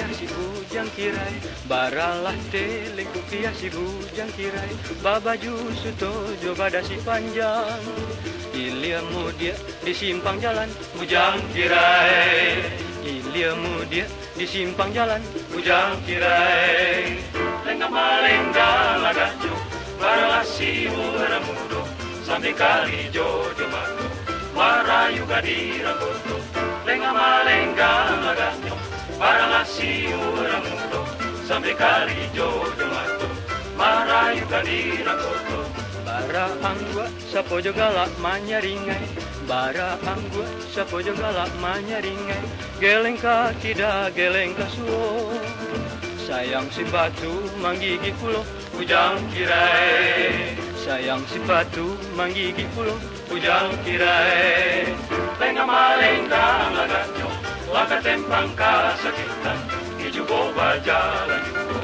kupiah si bujang kirai, baralah teleng kupiah si bujang kirai, babaju sutojo pada si panjang, iliamu dia di simpang jalan, bujang kirai, iliamu dia di simpang jalan, bujang kirai. Lengah malengga lagajo, baralah si uramudo, sampai kali jojo mato, marayu gadira koto. Lengah malengga lagajo, baralah si uramudo, sampai kali jojo mato, marayu gadira koto. Bara anggua sapo jogala manyaringai, bara anggua sapo jogala manyaringai, geleng kaki dah geleng kasuo, sayang si batu manggigi pulo, bujang kirai, sayang si batu manggigi pulo, bujang kirai. Lengah malengga lagajo, laka tempang kasakitan, ijubo bajalan jubo,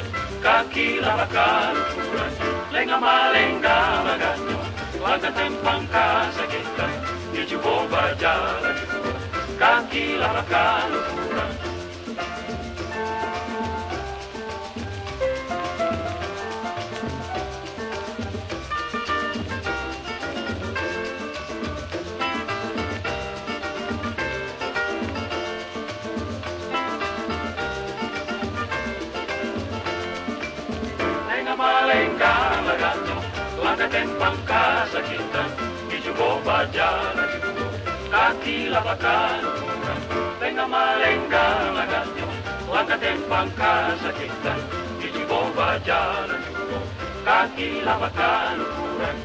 kaki labakan ukuran. Lengah malengga lagajo, laka tempang kasakitan, ijubo bajalan jubo, kaki labakan ukuran. Malengga lagajo, laka tempang kasakitan, ijubo bajalan jubo, kaki labakan ukuran. Lengah malengga lagajo, laka tempang kasakitan, ijubo bajalan jubo, kaki labakan ukuran.